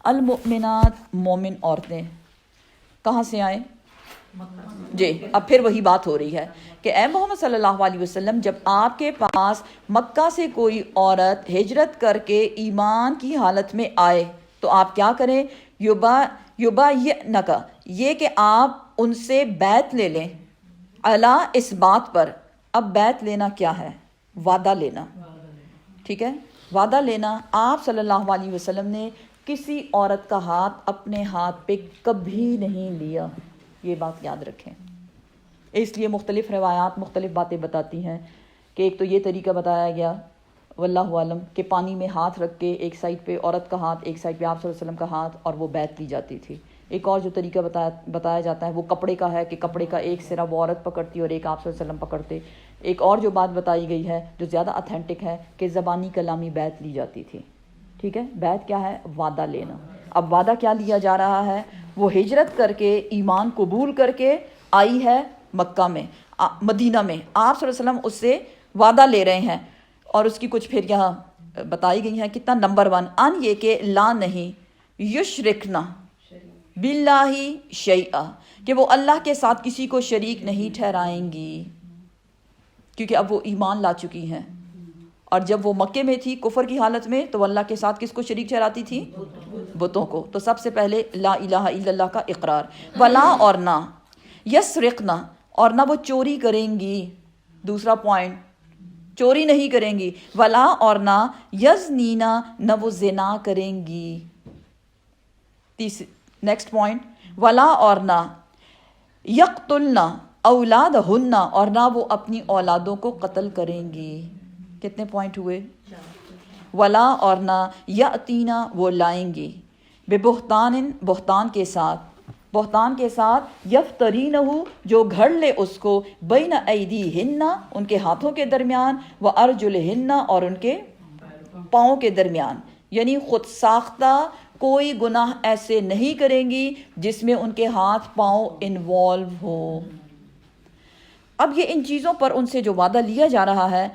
المؤمنات مومن عورتیں کہاں سے آئیں؟ جی اب پھر وہی بات ہو رہی ہے کہ اے محمد صلی اللہ علیہ وسلم جب آپ کے پاس مکہ سے کوئی عورت ہجرت کر کے ایمان کی حالت میں آئے تو آپ کیا کریں؟ یبایعنک، یہ کہ آپ ان سے بیعت لے لیں، علی اس بات پر۔ اب بیعت لینا کیا ہے؟ وعدہ لینا، ٹھیک ہے، وعدہ لینا۔ آپ صلی اللہ علیہ وسلم نے کسی عورت کا ہاتھ اپنے ہاتھ پہ کبھی نہیں لیا، یہ بات یاد رکھیں۔ اس لیے مختلف روایات مختلف باتیں بتاتی ہیں کہ ایک تو یہ طریقہ بتایا گیا واللہ عالم کہ پانی میں ہاتھ رکھ کے ایک سائڈ پہ عورت کا ہاتھ، ایک سائڈ پہ آپ صلی اللہ علیہ وسلم کا ہاتھ، اور وہ بیعت لی جاتی تھی۔ ایک اور جو طریقہ بتایا جاتا ہے وہ کپڑے کا ہے کہ کپڑے کا ایک سرا وہ عورت پکڑتی اور ایک آپ صلی اللہ علیہ وسلم پکڑتے۔ ایک اور جو بات بتائی گئی ہے جو زیادہ اتھینٹک ہے کہ زبانی کلامی بیعت لی جاتی تھی، ٹھیک ہے۔ بیعت کیا ہے؟ وعدہ لینا۔ اب وعدہ کیا لیا جا رہا ہے؟ وہ ہجرت کر کے ایمان قبول کر کے آئی ہے مکہ میں، مدینہ میں، آپ صلی اللہ علیہ وسلم اس سے وعدہ لے رہے ہیں، اور اس کی کچھ پھر یہاں بتائی گئی ہیں کتنا نمبر 1 ان یہ کہ لا نہیں یشرکنا باللہ شیئا، کہ وہ اللہ کے ساتھ کسی کو شریک نہیں ٹھہرائیں گی، کیونکہ اب وہ ایمان لا چکی ہیں۔ اور جب وہ مکے میں تھی کفر کی حالت میں تو وہ اللہ کے ساتھ کس کو شریک ٹھہراتی تھی؟ بتوں کو۔ تو سب سے پہلے لا الہ الا اللہ کا اقرار، ولا اور نہ یسرقنا، اور نہ وہ چوری کریں گی، دوسرا پوائنٹ چوری نہیں کریں گی، ولا اور نہ یزنینا، نہ وہ زنا کریں گی، نیکسٹ پوائنٹ ولا اور نہ یقتلنا اولادہن، اور نہ وہ اپنی اولادوں کو قتل کریں گی۔ کتنے پوائنٹ ہوئے؟ ولا اور نہ یاتینا، وہ لائیں گی، ببہتان، بہتان کے ساتھ، بہتان کے ساتھ، یفترینہ، جو گھڑ لے اس کو، بین ایدیہن، ان کے ہاتھوں کے درمیان، و ارجلہن، اور ان کے پاؤں کے درمیان، یعنی خود ساختہ کوئی گناہ ایسے نہیں کریں گی جس میں ان کے ہاتھ پاؤں انوالو ہو۔ اب یہ ان چیزوں پر ان سے جو وعدہ لیا جا رہا ہے،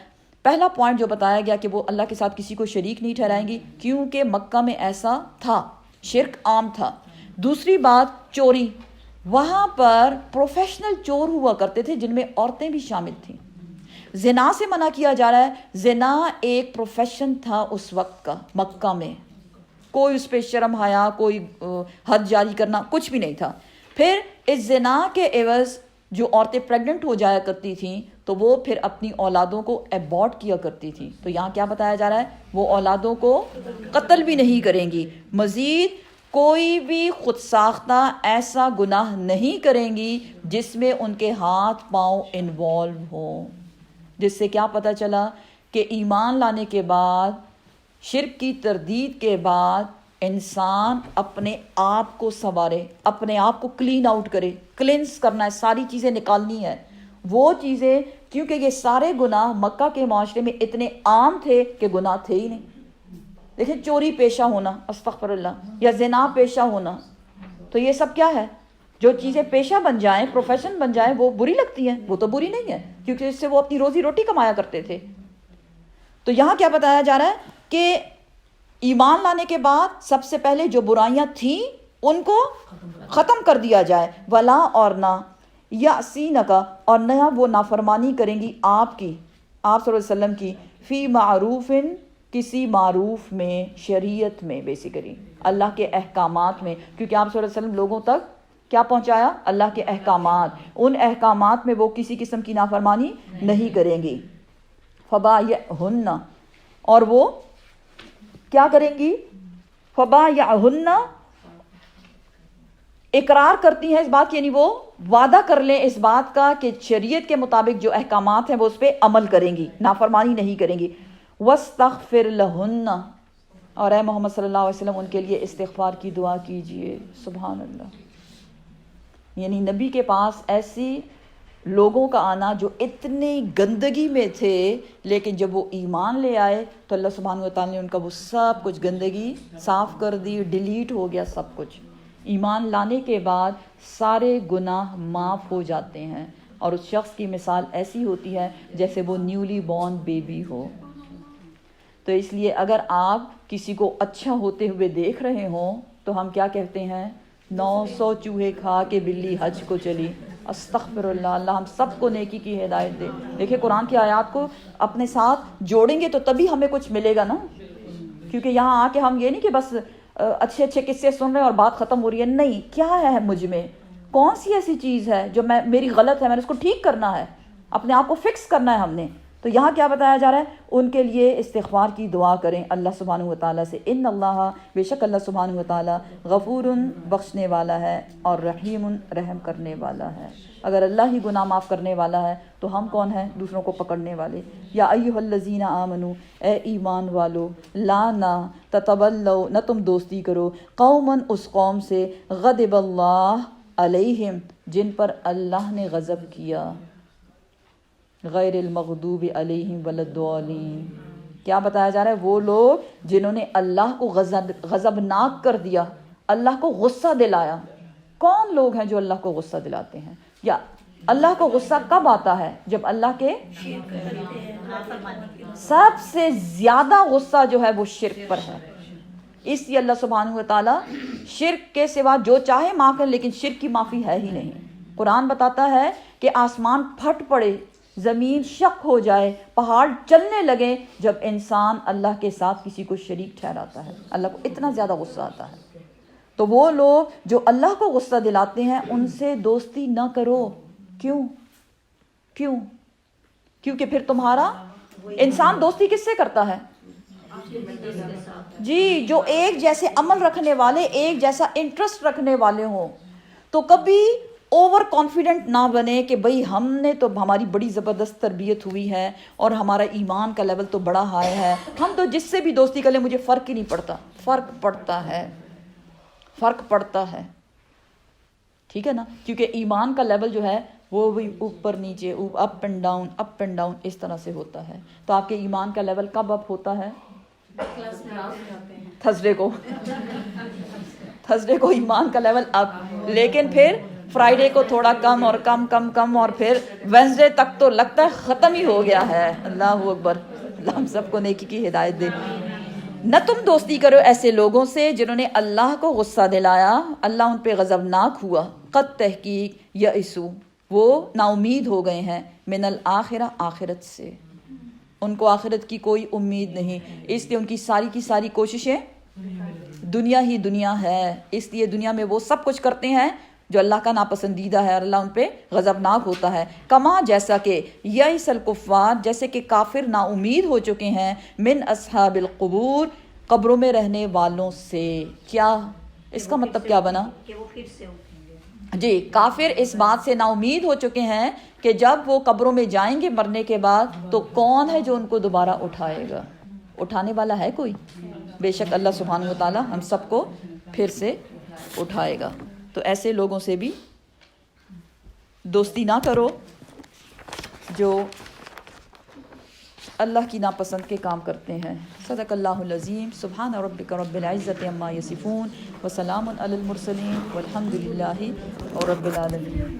پہلا پوائنٹ جو بتایا گیا کہ وہ اللہ کے ساتھ کسی کو شریک نہیں ٹھہرائیں گی کیونکہ مکہ میں ایسا تھا، شرک عام تھا۔ دوسری بات چوری، وہاں پر پروفیشنل چور ہوا کرتے تھے جن میں عورتیں بھی شامل تھیں۔ زنا سے منع کیا جا رہا ہے، زنا ایک پروفیشن تھا اس وقت کا مکہ میں، کوئی اس پہ شرم حیا، کوئی حد جاری کرنا کچھ بھی نہیں تھا۔ پھر اس زنا کے عوض جو عورتیں پریگننٹ ہو جایا کرتی تھیں تو وہ پھر اپنی اولادوں کو ایبورٹ کیا کرتی تھیں، تو یہاں کیا بتایا جا رہا ہے؟ وہ اولادوں کو قتل بھی نہیں کریں گی، مزید کوئی بھی خود ساختہ ایسا گناہ نہیں کریں گی جس میں ان کے ہاتھ پاؤں انوالو ہوں، جس سے کیا پتہ چلا کہ ایمان لانے کے بعد، شرک کی تردید کے بعد انسان اپنے آپ کو سنوارے، اپنے آپ کو کلین آؤٹ کرے، کلینس کرنا ہے، ساری چیزیں نکالنی ہے، وہ چیزیں، کیونکہ یہ سارے گناہ مکہ کے معاشرے میں اتنے عام تھے کہ گناہ تھے ہی نہیں۔ دیکھیں چوری پیشہ ہونا، استغفر اللہ، یا زنا پیشہ ہونا، تو یہ سب کیا ہے؟ جو چیزیں پیشہ بن جائیں، پروفیشن بن جائیں، وہ بری لگتی ہیں؟ وہ تو بری نہیں ہے کیونکہ اس سے وہ اپنی روزی روٹی کمایا کرتے تھے۔ تو یہاں کیا بتایا جا رہا ہے کہ ایمان لانے کے بعد سب سے پہلے جو برائیاں تھیں ان کو ختم کر دیا جائے، ولا اور نہ یعصینک، اور نہ وہ نافرمانی کریں گی آپ کی، آپ صلی اللہ علیہ وسلم کی، فی معروف، کسی معروف میں، شریعت میں، بیسیکلی اللہ کے احکامات میں، کیونکہ آپ صلی اللہ علیہ وسلم لوگوں تک کیا پہنچایا؟ اللہ کے احکامات، ان احکامات میں وہ کسی قسم کی نافرمانی نہیں کریں گی۔ فبایعہن، اور وہ کیا کریں گی؟ فبایعہن، اقرار کرتی ہیں اس بات کی، یعنی وہ وعدہ کر لیں اس بات کا کہ شریعت کے مطابق جو احکامات ہیں وہ اس پہ عمل کریں گی، نافرمانی نہیں کریں گی۔ وَاسْتَغْفِرْ لَهُنَّ، اور اے محمد صلی اللہ علیہ وسلم ان کے لیے استغفار کی دعا کیجئے۔ سبحان اللہ، یعنی نبی کے پاس ایسی لوگوں کا آنا جو اتنی گندگی میں تھے، لیکن جب وہ ایمان لے آئے تو اللہ سبحانہ وتعالی نے ان کا وہ سب کچھ گندگی صاف کر دی، ڈیلیٹ ہو گیا سب کچھ۔ ایمان لانے کے بعد سارے گناہ معاف ہو جاتے ہیں، اور اس شخص کی مثال ایسی ہوتی ہے جیسے وہ نیولی بورن بیبی ہو۔ تو اس لیے اگر آپ کسی کو اچھا ہوتے ہوئے دیکھ رہے ہوں تو ہم کیا کہتے ہیں؟ 900 چوہے کھا کے بلی حج کو چلی. استغفر اللہ. اللہ ہم سب کو نیکی کی ہدایت دے. دیکھیں قرآن کی آیات کو اپنے ساتھ جوڑیں گے تو تبھی ہمیں کچھ ملے گا نا. کیونکہ یہاں آ کے ہم یہ نہیں کہ بس اچھے اچھے قصے سن رہے ہیں اور بات ختم ہو رہی ہے. نہیں, کیا ہے مجھ میں, کون سی ایسی چیز ہے جو میری غلط ہے, میں نے اس کو ٹھیک کرنا ہے, اپنے آپ کو فکس کرنا ہے ہم نے. تو یہاں کیا بتایا جا رہا ہے؟ ان کے لیے استغفار کی دعا کریں اللہ سبحانہ و تعالیٰ سے. ان اللہ, بے شک اللہ سبحانہ و تعالیٰ غفور, بخشنے والا ہے, اور رحیم, رحم کرنے والا ہے. اگر اللہ ہی گناہ معاف کرنے والا ہے تو ہم کون ہیں دوسروں کو پکڑنے والے. یا ایھا الذین آمنو, اے ایمان والو, لا نہ تتولوا, نہ تم دوستی کرو, قوما, اس قوم سے, غضب اللہ علیہم, جن پر اللہ نے غضب کیا, غیر المغضوب علیہم ولا الضالین. کیا بتایا جا رہا ہے؟ وہ لوگ جنہوں نے اللہ کو غضبناک کر دیا, اللہ کو غصہ دلایا. کون لوگ ہیں جو اللہ کو غصہ دلاتے ہیں؟ یا اللہ کو غصہ کب آتا ہے؟ جب اللہ کے سب سے زیادہ غصہ جو ہے وہ شرک پر ہے. اس لیے اللہ سبحانہ و تعالیٰ شرک کے سوا جو چاہے معاف کرے, لیکن شرک کی معافی ہے ہی نہیں. قرآن بتاتا ہے کہ آسمان پھٹ پڑے, زمین شق ہو جائے, پہاڑ چلنے لگے جب انسان اللہ کے ساتھ کسی کو شریک ٹھہراتا ہے. اللہ کو اتنا زیادہ غصہ آتا ہے. تو وہ لوگ جو اللہ کو غصہ دلاتے ہیں ان سے دوستی نہ کرو. کیوں؟ کیونکہ پھر تمہارا انسان دوستی کس سے کرتا ہے؟ جی, جو ایک جیسے عمل رکھنے والے, ایک جیسا انٹرسٹ رکھنے والے ہوں. تو کبھی اوور کانفیڈنٹ نہ بنے کہ بھئی ہم نے تو, ہماری بڑی زبردست تربیت ہوئی ہے اور ہمارا ایمان کا لیول تو بڑا ہائی ہے, ہم تو جس سے بھی دوستی کر لیں مجھے فرق ہی نہیں پڑتا. فرق پڑتا ہے. ٹھیک ہے نا, کیونکہ ایمان کا لیول جو ہے وہ بھی اوپر نیچے, اپ اینڈ ڈاؤن اس طرح سے ہوتا ہے. تو آپ کے ایمان کا لیول کب اپ ہوتا ہے؟ تھرسڈے کو ایمان کا لیول اپ, لیکن پھر فرائیڈے کو تھوڑا کم اور کم اور پھر وینسڈے تک تو لگتا ہے ختم ہی ہو گیا ہے. اللہ اکبر. اللہ ہم سب کو نیکی کی ہدایت دے. نہ تم دوستی کرو ایسے لوگوں سے جنہوں نے اللہ کو غصہ دلایا, اللہ ان پہ غضبناک ہوا. قد تحقیق یئسوا, وہ نا امید ہو گئے ہیں, من الآخرہ, آخرت سے. ان کو آخرت کی کوئی امید نہیں, اس لیے ان کی ساری کوششیں دنیا ہی دنیا ہے. اس لیے دنیا میں وہ سب کچھ کرتے ہیں جو اللہ کا ناپسندیدہ ہے, اور اللہ ان پہ غضبناک ہوتا ہے. کما, جیسا کہ, یئس الکفار, جیسے کہ کافر نا امید ہو چکے ہیں, من اصحاب القبور, قبروں میں رہنے والوں سے. کیا اس کا مطلب کیا بنا؟ کہ وہ پھر سے جی, کافر اس بات سے نا امید ہو چکے ہیں کہ جب وہ قبروں میں جائیں گے مرنے کے بعد تو کون ہے جو ان کو دوبارہ اٹھائے گا؟ اٹھانے والا ہے کوئی؟ بے شک اللہ سبحانہ و تعالیٰ ہم سب کو پھر سے اٹھائے گا. تو ایسے لوگوں سے بھی دوستی نہ کرو جو اللہ کی ناپسند کے کام کرتے ہیں. صدق اللہ العظیم. سبحان ربک رب العزت عما یصفون وسلام علی المرسلین والحمد للہ رب العالمین.